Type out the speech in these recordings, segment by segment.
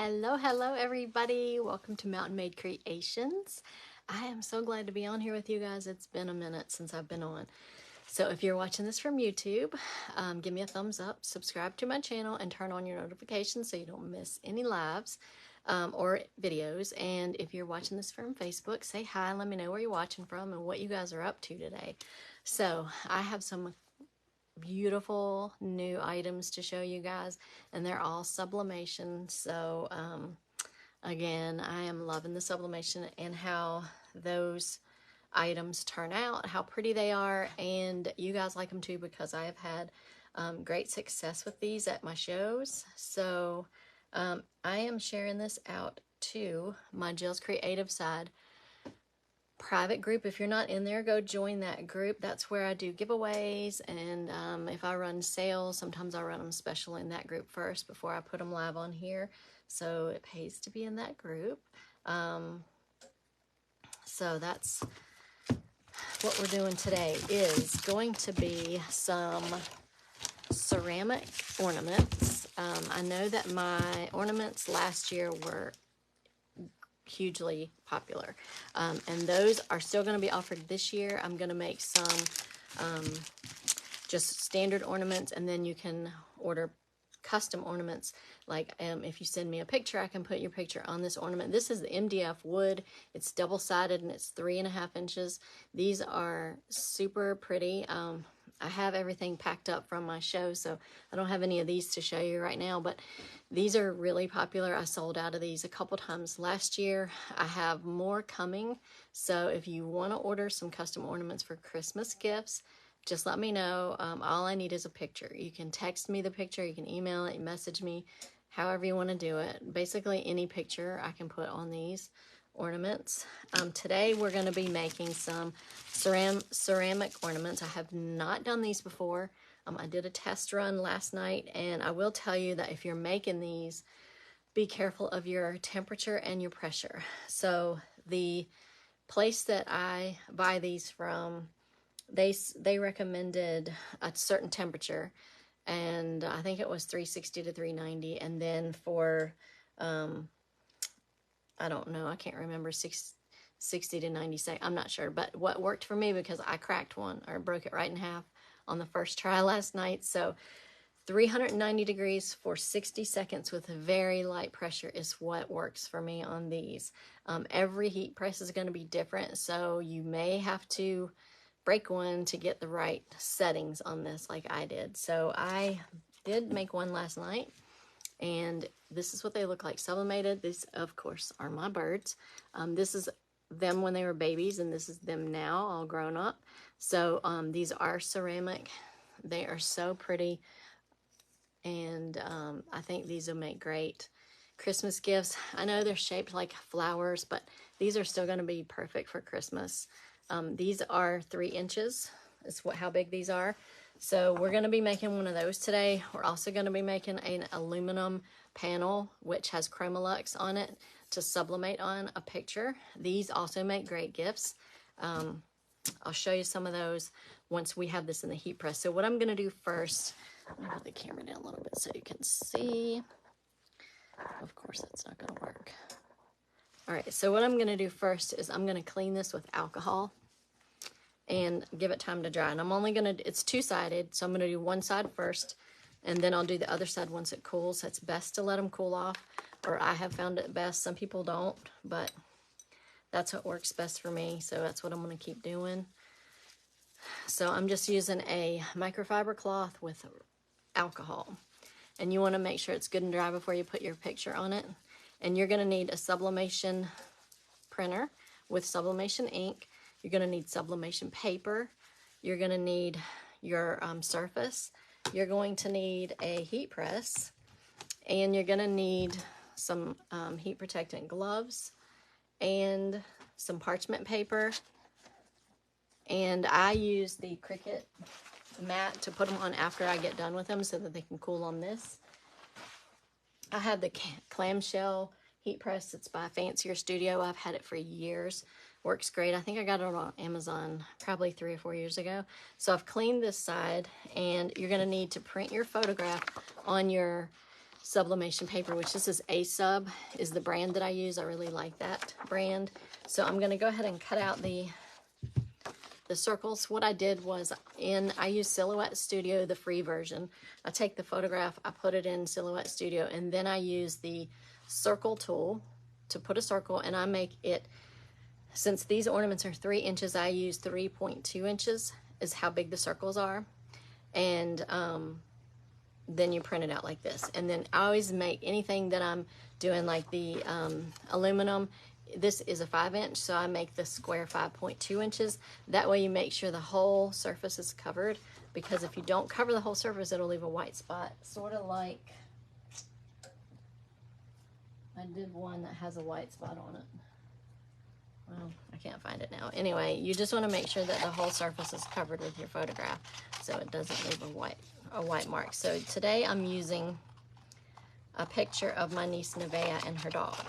Hello everybody. Welcome to Mountain Made Creations. I am so glad to be on here with you guys. It's been a minute since I've been on. So if you're watching this from YouTube, give me a thumbs up, subscribe to my channel, and turn on your notifications so you don't miss any lives or videos. And if you're watching this from Facebook, say hi, let me know where you're watching from and what you guys are up to today. So I have some beautiful new items to show you guys, and they're all sublimation. So again, I am loving the sublimation and how those items turn out, how pretty they are, and you guys like them too because I have had great success with these at my shows. So I am sharing this out to my Jill's Creative Side private group. If you're not in there, go join that group. That's where I do giveaways, and if I run sales, sometimes I run them special in that group first before I put them live on here. So it pays to be in that group. So that's what we're doing today, is going to be some ceramic ornaments. I know that my ornaments last year were hugely popular, and those are still going to be offered this year. I'm going to make some just standard ornaments, and then you can order custom ornaments. Like if you send me a picture, I can put your picture on this ornament. This is the MDF wood. It's double-sided and it's 3.5 inches. These are super pretty. I have everything packed up from my show, so I don't have any of these to show you right now, but these are really popular. I sold out of these a couple times last year. I have more coming, so if you want to order some custom ornaments for Christmas gifts, just let me know. All I need is a picture. You can text me the picture, you can email it, message me, however you want to do it. Basically, any picture I can put on these ornaments. Today we're going to be making some ceramic ornaments. I have not done these before. I did a test run last night, and I will tell you that if you're making these, be careful of your temperature and your pressure. So the place that I buy these from, they recommended a certain temperature, and I think it was 360 to 390, and then for I don't know, I can't remember, 60 to 90 seconds, I'm not sure, but what worked for me, because I cracked one or broke it right in half on the first try last night. So 390 degrees for 60 seconds with very light pressure is what works for me on these. Every heat press is going to be different, so you may have to break one to get the right settings on this like I did. So I did make one last night, and this is what they look like sublimated. These, of course, are my birds. This is them when they were babies, and this is them now, all grown up. So these are ceramic. They are so pretty, and I think these will make great Christmas gifts. I know they're shaped like flowers, but these are still going to be perfect for Christmas. These are 3 inches, is how big these are. So we're going to be making one of those today. We're also going to be making an aluminum panel, which has Chromolux on it to sublimate on a picture. These also make great gifts. I'll show you some of those once we have this in the heat press. So what I'm going to do first, let me put the camera down a little bit so you can see. Of course, that's not going to work. All right, so what I'm going to do first is I'm going to clean this with alcohol and give it time to dry. And I'm only going to, it's two-sided, so I'm going to do one side first, and then I'll do the other side once it cools. It's best to let them cool off, or I have found it best. Some people don't, but that's what works best for me, so that's what I'm going to keep doing. So I'm just using a microfiber cloth with alcohol, and you want to make sure it's good and dry before you put your picture on it. And you're going to need a sublimation printer with sublimation ink. You're going to need sublimation paper. You're going to need your surface. You're going to need a heat press, and you're going to need some heat protectant gloves and some parchment paper. And I use the Cricut mat to put them on after I get done with them so that they can cool on this. I have the clamshell heat press. It's by Fancier Studio. I've had it for years. Works great. I think I got it on Amazon probably 3 or 4 years ago. So I've cleaned this side, and you're going to need to print your photograph on your sublimation paper, which this is A-Sub is the brand that I use. I really like that brand. So I'm going to go ahead and cut out the circles. What I did was I use Silhouette Studio, the free version. I take the photograph, I put it in Silhouette Studio, and then I use the circle tool to put a circle, and I make it, since these ornaments are 3 inches, I use 3.2 inches is how big the circles are. And then you print it out like this. And then I always make anything that I'm doing, like the aluminum, this is a 5-inch, so I make the square 5.2 inches. That way you make sure the whole surface is covered, because if you don't cover the whole surface, it'll leave a white spot. Sort of like, I did one that has a white spot on it. Well, I can't find it now. Anyway, you just want to make sure that the whole surface is covered with your photograph so it doesn't leave a white mark. So today I'm using a picture of my niece Nevaeh and her dog.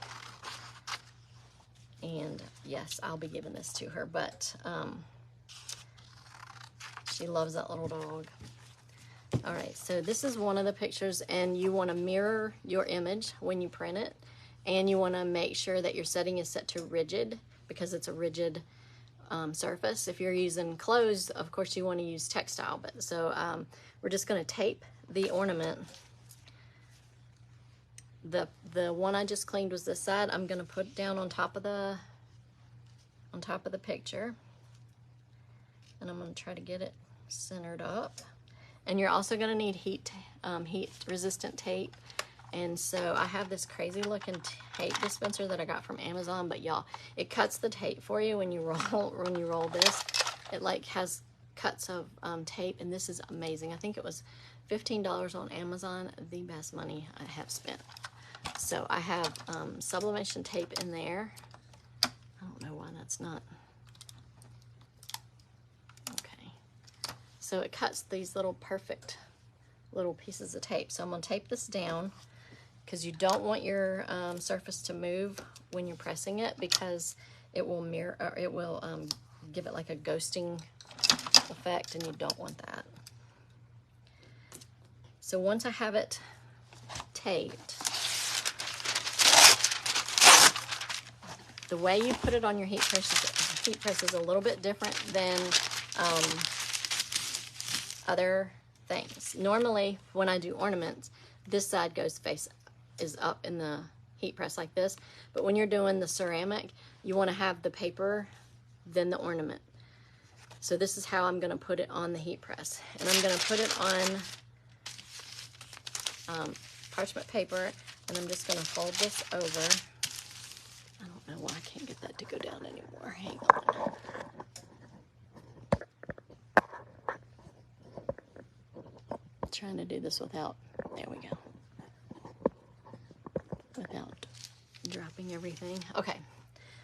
And yes, I'll be giving this to her, but she loves that little dog. All right, so this is one of the pictures, and you want to mirror your image when you print it, and you want to make sure that your setting is set to rigid, because it's a rigid surface. If you're using clothes, of course you want to use textile, but so we're just going to tape the ornament. The one I just cleaned was this side. I'm going to put it down on top of the picture, and I'm going to try to get it centered up. And you're also going to need heat resistant tape. And so I have this crazy looking tape dispenser that I got from Amazon, but y'all, it cuts the tape for you when you roll this. It like has cuts of tape, and this is amazing. I think it was $15 on Amazon, the best money I have spent. So I have sublimation tape in there. I don't know why that's not. Okay. So it cuts these little perfect little pieces of tape. So I'm going to tape this down, because you don't want your surface to move when you're pressing it, because it will mirror, or it will give it like a ghosting effect, and you don't want that. So once I have it taped, the way you put it on your heat press is a little bit different than other things. Normally, when I do ornaments, this side is up in the heat press like this. But when you're doing the ceramic, you want to have the paper, then the ornament. So this is how I'm going to put it on the heat press. And I'm going to put it on parchment paper, and I'm just going to fold this over. I don't know why I can't get that to go down anymore. Hang on. Trying to do this without, there we go. Without dropping everything. Okay,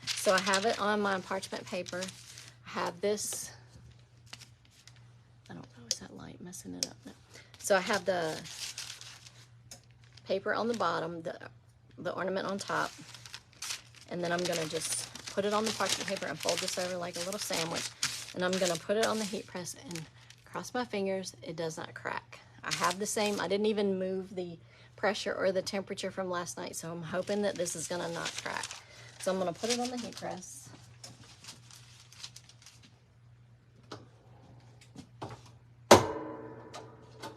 so I have it on my parchment paper. I have this, I don't know, is that light messing it up? No. So I have the paper on the bottom, the ornament on top, and then I'm going to just put it on the parchment paper and fold this over like a little sandwich, and I'm going to put it on the heat press and cross my fingers it does not crack. I have the same, I didn't even move the pressure or the temperature from last night, so I'm hoping that this is going to not crack. So I'm going to put it on the heat press.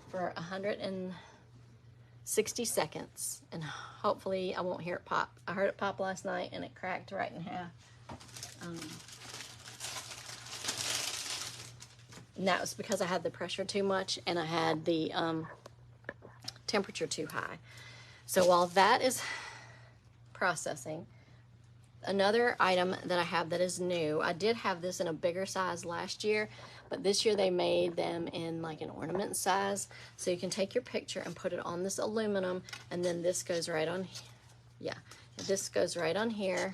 For 160 seconds, and hopefully I won't hear it pop. I heard it pop last night and it cracked right in half. And that was because I had the pressure too much and I had the temperature too high. So while that is processing, another item that I have that is new, I did have this in a bigger size last year, but this year they made them in like an ornament size. So you can take your picture and put it on this aluminum, and then this goes right on, this goes right on here,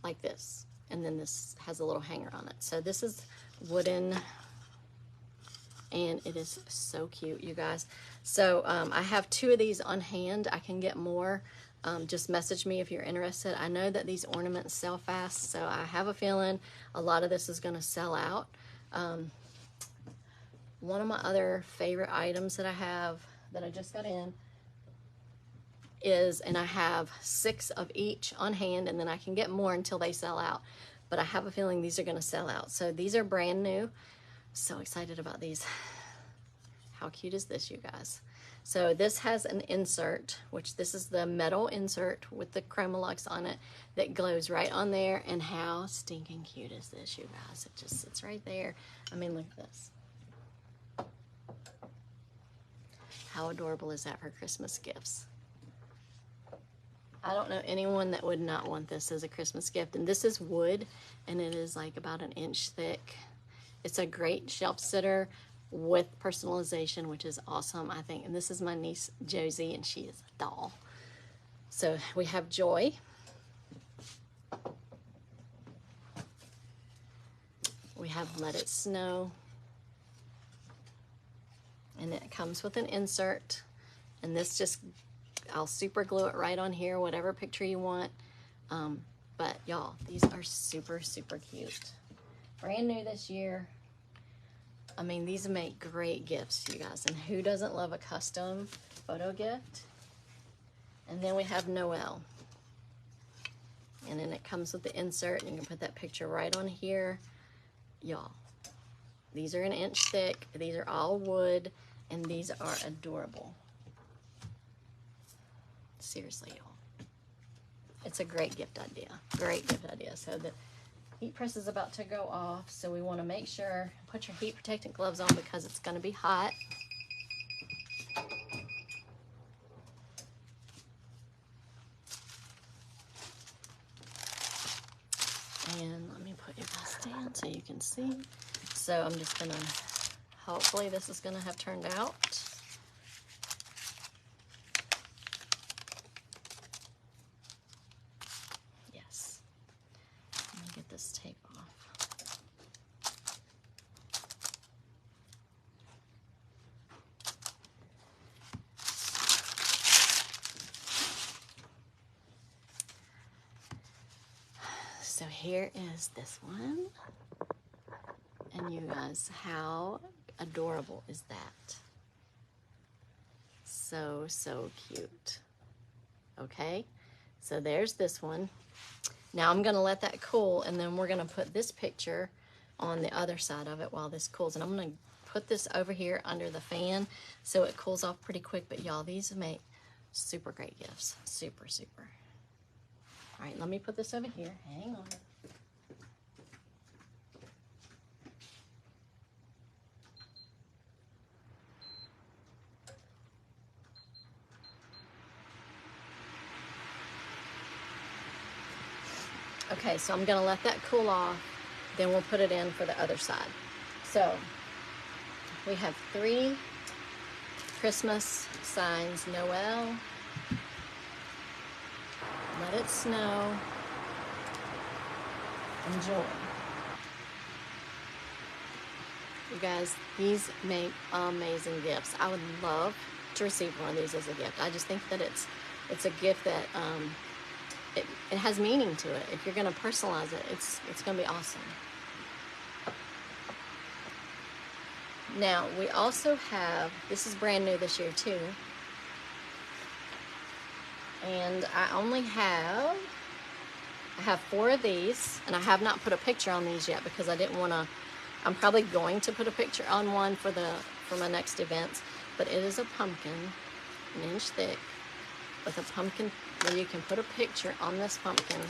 like this. And then this has a little hanger on it. So this is wooden, and it is so cute, you guys. So I have 2 of these on hand. I can get more. Just message me if you're interested. I know that these ornaments sell fast, so I have a feeling a lot of this is going to sell out. One of my other favorite items that I have that I just got in is, and I have 6 of each on hand, and then I can get more until they sell out. But I have a feeling these are gonna sell out. So these are brand new. So excited about these. How cute is this, you guys? So this has an insert, which this is the metal insert with the Chromolux on it that glows right on there. And how stinking cute is this, you guys? It just sits right there. I mean, look at this. How adorable is that for Christmas gifts? I don't know anyone that would not want this as a Christmas gift. And this is wood, and it is like about an inch thick. It's a great shelf sitter with personalization, which is awesome, I think. And this is my niece, Josie, and she is a doll. So we have Joy. We have Let It Snow. And it comes with an insert. And this just, I'll super glue it right on here, whatever picture you want. But y'all, these are super, super cute. Brand new this year. I mean, these make great gifts, you guys. And who doesn't love a custom photo gift? And then we have Noel. And then it comes with the insert, and you can put that picture right on here. Y'all, these are an inch thick. These are all wood, and these are adorable. Seriously, y'all. It's a great gift idea. Great gift idea. So the heat press is about to go off, so we want to make sure, put your heat protectant gloves on because it's going to be hot. And let me put you guys down so you can see. So I'm just going to, hopefully this is going to have turned out. Yes. Let me get this tape off. So here is this one. And you guys, how adorable is that? So, so cute. Okay, so there's this one. Now I'm gonna let that cool, and then we're gonna put this picture on the other side of it while this cools. And I'm gonna put this over here under the fan so it cools off pretty quick. But y'all, these make super great gifts. Super, super. All right, let me put this over here. Hang on. Okay, so I'm gonna let that cool off, then we'll put it in for the other side. So we have 3 Christmas signs: Noel, Let It Snow, and Joy. You guys, these make amazing gifts. I would love to receive one of these as a gift. I just think that it's a gift that it has meaning to it. If you're gonna personalize it, it's gonna be awesome. Now, we also have, this is brand new this year too, and I have 4 of these, and I have not put a picture on these yet because I didn't wanna, I'm probably going to put a picture on one for my next events, but it is a pumpkin, an inch thick, with a pumpkin where you can put a picture on this pumpkin